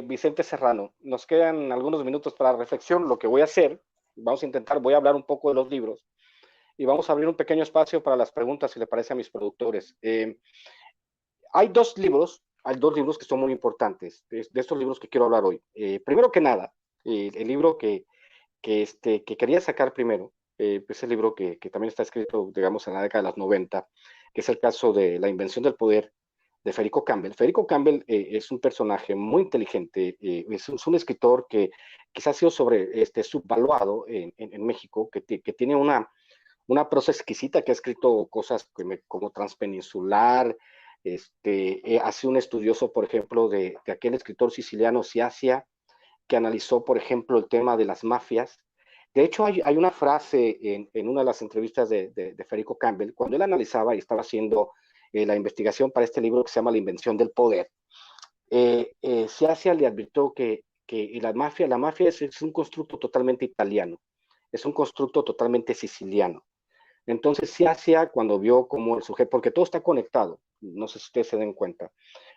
Vicente Serrano. Nos quedan algunos minutos para la reflexión. Lo que voy a hacer, vamos a intentar, voy a hablar un poco de los libros y vamos a abrir un pequeño espacio para las preguntas, si le parece a mis productores. Hay dos libros que son muy importantes, de estos libros que quiero hablar hoy. Primero que nada, el libro que quería sacar primero, es el libro que también está escrito, digamos, en la década de los 90, que es el caso de La invención del poder de Federico Campbell. Federico Campbell es un personaje muy inteligente, es un escritor que quizás ha sido subvaluado en México, que tiene una prosa exquisita, que ha escrito cosas como Transpeninsular, ha sido un estudioso, por ejemplo, de aquel escritor siciliano Ciacia, que analizó, por ejemplo, el tema de las mafias. De hecho, hay una frase en una de las entrevistas de Federico Campbell, cuando él analizaba y estaba haciendo la investigación para este libro que se llama La invención del poder. Ciacia le advirtió que la mafia es un constructo totalmente italiano, es un constructo totalmente siciliano. Entonces, Ciacia, cuando vio cómo el sujeto, porque todo está conectado, no sé si ustedes se den cuenta,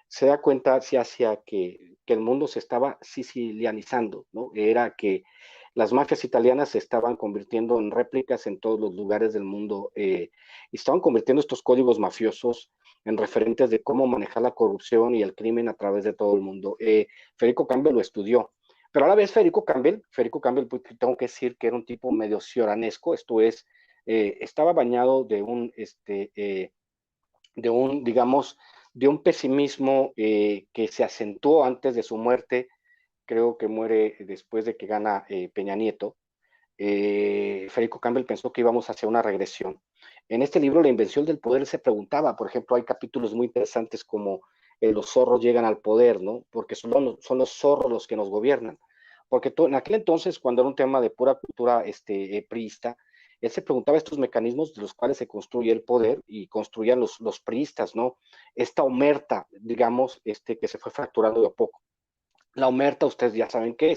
se da cuenta, Ciacia, que el mundo se estaba sicilianizando, ¿no? Era que las mafias italianas se estaban convirtiendo en réplicas en todos los lugares del mundo, y estaban convirtiendo estos códigos mafiosos en referentes de cómo manejar la corrupción y el crimen a través de todo el mundo. Federico Campbell lo estudió, pero a la vez Federico Campbell, pues, tengo que decir que era un tipo medio cioranesco, esto es, estaba bañado digamos, de un pesimismo que se acentuó antes de su muerte. Creo que muere después de que gana Peña Nieto. Federico Campbell pensó que íbamos hacia una regresión. En este libro, La invención del poder, se preguntaba, por ejemplo, hay capítulos muy interesantes como los zorros llegan al poder, ¿no? Porque son los zorros los que nos gobiernan. Porque en aquel entonces, cuando era un tema de pura cultura priista, él se preguntaba estos mecanismos de los cuales se construye el poder y construían los priistas, ¿no? Esta omerta, digamos, que se fue fracturando de a poco. La omerta, ustedes ya saben qué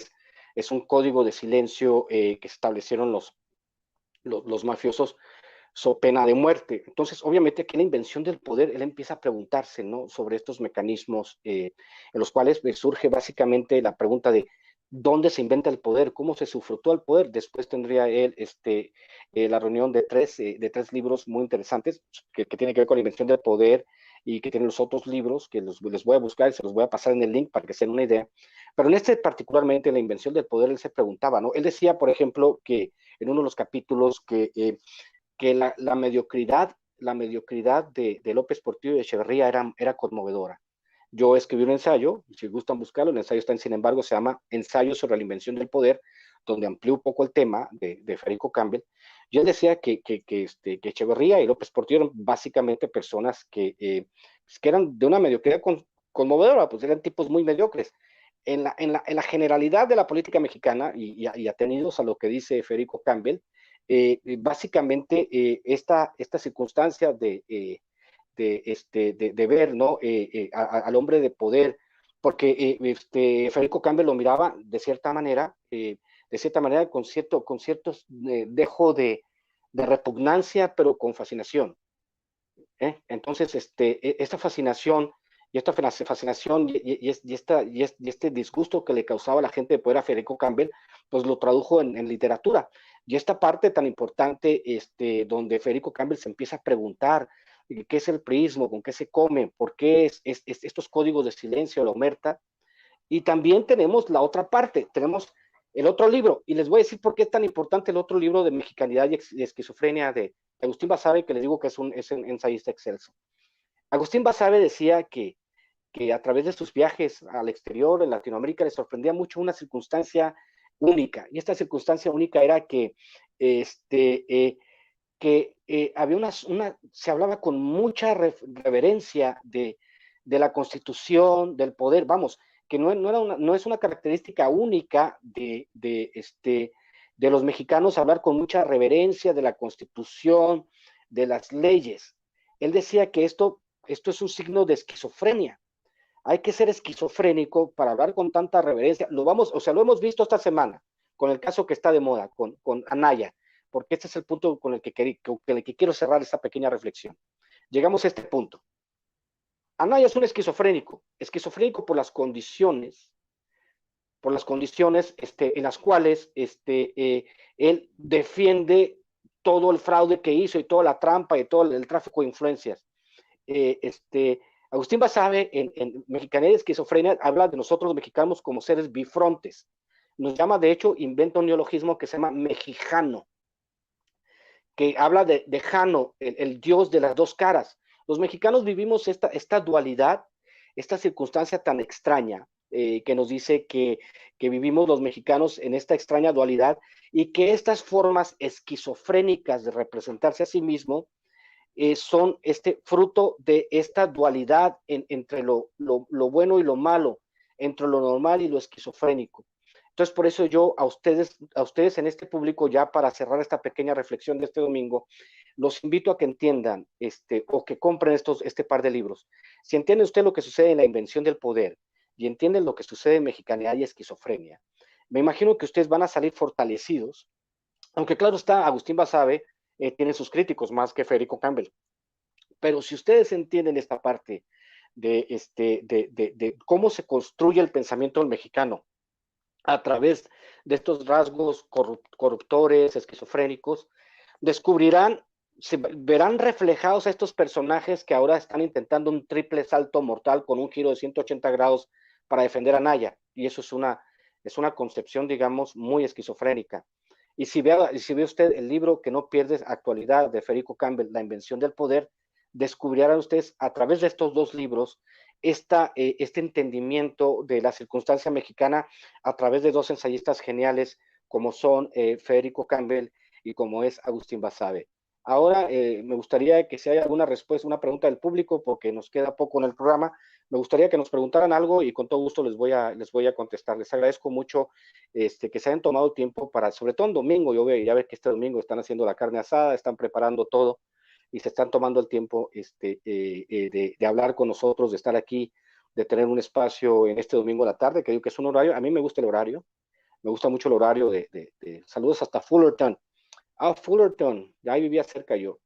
es un código de silencio que establecieron los mafiosos, so pena de muerte. Entonces, obviamente, aquí la invención del poder, él empieza a preguntarse, ¿no?, sobre estos mecanismos en los cuales surge básicamente la pregunta de dónde se inventa el poder, cómo se sufrutó el poder. Después tendría él la reunión de tres libros muy interesantes que tienen que ver con la invención del poder y que tienen los otros libros que les voy a buscar y se los voy a pasar en el link para que se den una idea. Pero en este particularmente, la invención del poder, él se preguntaba, ¿no? Él decía, por ejemplo, que en uno de los capítulos que la mediocridad de López Portillo y de Echeverría era conmovedora. Yo escribí un ensayo, si gustan buscarlo, el ensayo está en, sin embargo, se llama Ensayo sobre la invención del poder, donde amplió un poco el tema de Federico Campbell. Y él decía que Echeverría y López Portillo eran básicamente personas que eran de una mediocridad conmovedora, pues eran tipos muy mediocres. En la generalidad de la política mexicana, y atenidos a lo que dice Federico Campbell, básicamente esta circunstancia de ver, ¿no?, al hombre de poder, porque Federico Campbell lo miraba de cierta manera con ciertos dejo de repugnancia, pero con fascinación. Entonces, esta fascinación y este disgusto que le causaba a la gente de poder a Federico Campbell, pues lo tradujo en literatura. Y esta parte tan importante, donde Federico Campbell se empieza a preguntar qué es el prismo, con qué se come, por qué estos códigos de silencio, la omerta. Y también tenemos la otra parte, tenemos el otro libro, y les voy a decir por qué es tan importante el otro libro de mexicanidad y esquizofrenia de Agustín Basabe, que les digo que es un ensayista excelso. Agustín Basabe decía que a través de sus viajes al exterior, en Latinoamérica, le sorprendía mucho una circunstancia única, y esta circunstancia única era se hablaba con mucha reverencia de la Constitución, del poder, vamos, que no es una característica única de los mexicanos hablar con mucha reverencia de la Constitución, de las leyes. Él decía que esto es un signo de esquizofrenia. Hay que ser esquizofrénico para hablar con tanta reverencia. Lo hemos visto esta semana con el caso que está de moda, con Anaya, porque este es el punto con el que quiero cerrar esta pequeña reflexión. Llegamos a este punto. Anaya es un esquizofrénico por las condiciones por las condiciones en las cuales él defiende todo el fraude que hizo y toda la trampa y todo el tráfico de influencias. Eh, este, Agustín Basabe en Mexicanidad y Esquizofrenia habla de nosotros los mexicanos como seres bifrontes. Nos llama, de hecho, inventa un neologismo que se llama mexicano, que habla de Jano, el dios de las dos caras. Los mexicanos vivimos esta dualidad, esta circunstancia tan extraña, que nos dice que vivimos los mexicanos en esta extraña dualidad y que estas formas esquizofrénicas de representarse a sí mismo son fruto de esta dualidad entre lo bueno y lo malo, entre lo normal y lo esquizofrénico. Entonces, por eso yo a ustedes en este público, ya para cerrar esta pequeña reflexión de este domingo, los invito a que entiendan o que compren este par de libros. Si entiende usted lo que sucede en la invención del poder y entienden lo que sucede en mexicanidad y esquizofrenia, me imagino que ustedes van a salir fortalecidos, aunque claro está, Agustín Basabe tiene sus críticos más que Federico Campbell. Pero si ustedes entienden esta parte de cómo se construye el pensamiento del mexicano a través de estos rasgos corruptores, esquizofrénicos, descubrirán, se verán reflejados a estos personajes que ahora están intentando un triple salto mortal con un giro de 180 grados para defender a Naya. Y eso es una concepción, digamos, muy esquizofrénica. Y si ve usted el libro que no pierde actualidad de Federico Campbell, La invención del poder, descubrirán ustedes a través de estos dos libros este entendimiento de la circunstancia mexicana a través de dos ensayistas geniales como son Federico Campbell y como es Agustín Basabe. Ahora me gustaría que si hay alguna respuesta, una pregunta del público, porque nos queda poco en el programa, me gustaría que nos preguntaran algo y con todo gusto les voy a contestar. Les agradezco mucho que se hayan tomado tiempo para, sobre todo en domingo, yo veo, ya ve que este domingo están haciendo la carne asada, están preparando todo y se están tomando el tiempo de hablar con nosotros, de estar aquí, de tener un espacio en este domingo a la tarde, que digo que es un horario, a mí me gusta el horario, me gusta mucho el horario de saludos hasta Fullerton. Ah, Fullerton, ahí vivía cerca yo,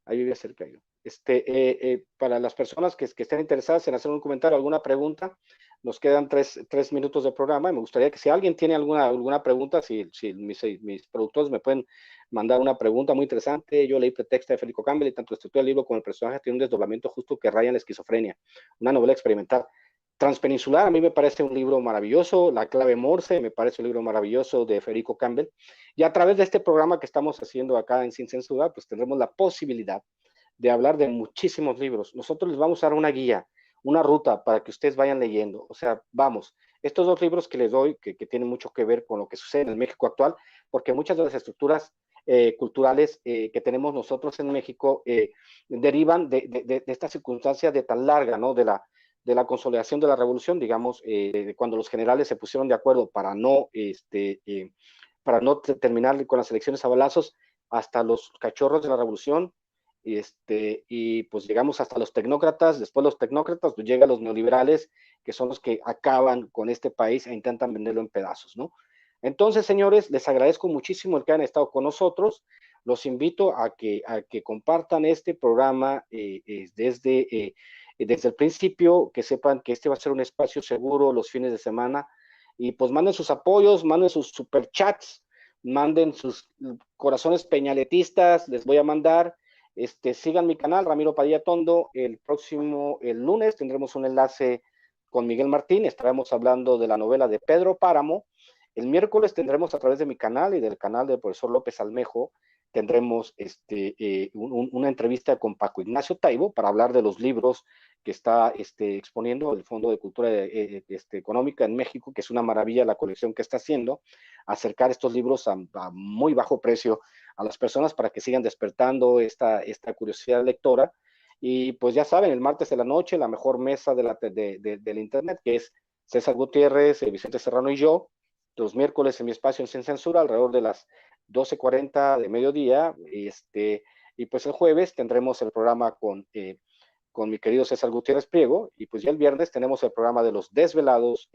ahí vivía cerca yo. Para las personas que estén interesadas en hacer un comentario, alguna pregunta, nos quedan tres minutos de programa y me gustaría que si alguien tiene alguna pregunta, si mis productores me pueden mandar una pregunta muy interesante. Yo leí Pretexta de Federico Campbell y tanto la estructura del libro como el personaje tiene un desdoblamiento justo que raya en la esquizofrenia, una novela experimental. Transpeninsular a mí me parece un libro maravilloso, La clave Morse me parece un libro maravilloso de Federico Campbell, y a través de este programa que estamos haciendo acá en Sin Censura, pues tendremos la posibilidad de hablar de muchísimos libros. Nosotros les vamos a dar una guía, una ruta para que ustedes vayan leyendo. O sea, vamos, estos dos libros que les doy, que tienen mucho que ver con lo que sucede en el México actual, porque muchas de las estructuras culturales que tenemos nosotros en México derivan de esta circunstancia de tan larga, ¿no? De la consolidación de la revolución, digamos, de cuando los generales se pusieron de acuerdo para no terminar con las elecciones a balazos, hasta los cachorros de la revolución, y pues llegamos hasta los tecnócratas, después los tecnócratas, pues llegan los neoliberales, que son los que acaban con este país e intentan venderlo en pedazos, ¿no? Entonces, señores, les agradezco muchísimo el que han estado con nosotros, los invito a que compartan este programa desde el principio, que sepan que este va a ser un espacio seguro los fines de semana, y pues manden sus apoyos, manden sus superchats, manden sus corazones peñaletistas, les voy a mandar, sigan mi canal, Ramiro Padilla Tondo. El lunes tendremos un enlace con Miguel Martín, estaremos hablando de la novela de Pedro Páramo. El miércoles tendremos a través de mi canal y del canal del profesor López Almejo, tendremos una entrevista con Paco Ignacio Taibo para hablar de los libros que está exponiendo el Fondo de Cultura Económica en México, que es una maravilla la colección que está haciendo, acercar estos libros a muy bajo precio a las personas para que sigan despertando esta curiosidad lectora. Y pues ya saben, el martes de la noche, la mejor mesa del internet, que es César Gutiérrez, Vicente Serrano y yo, los miércoles en mi espacio en Sin Censura, alrededor de las 12:40 de mediodía, y pues el jueves tendremos el programa con mi querido César Gutiérrez Priego, y pues ya el viernes tenemos el programa de los desvelados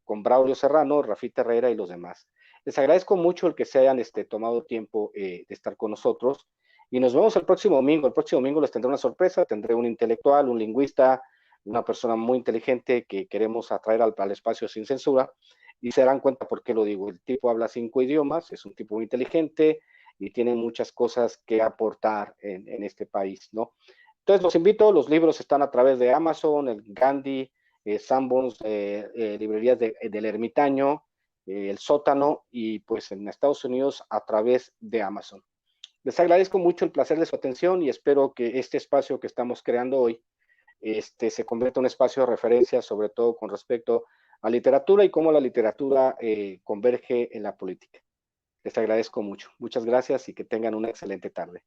con Braulio Serrano, Rafita Herrera y los demás. Les agradezco mucho el que se hayan tomado tiempo de estar con nosotros, y nos vemos el próximo domingo. El próximo domingo les tendré una sorpresa, tendré un intelectual, un lingüista, una persona muy inteligente que queremos atraer al espacio sin censura, y se darán cuenta por qué lo digo. El tipo habla 5 idiomas, es un tipo muy inteligente y tiene muchas cosas que aportar en este país, ¿no? Entonces los invito, los libros están a través de Amazon, el Gandhi, Sanborns, librerías del Ermitaño, el Sótano, y pues en Estados Unidos a través de Amazon. Les agradezco mucho el placer de su atención y espero que este espacio que estamos creando hoy se convierta en un espacio de referencia, sobre todo con respecto a literatura y cómo la literatura converge en la política. Les agradezco mucho. Muchas gracias y que tengan una excelente tarde.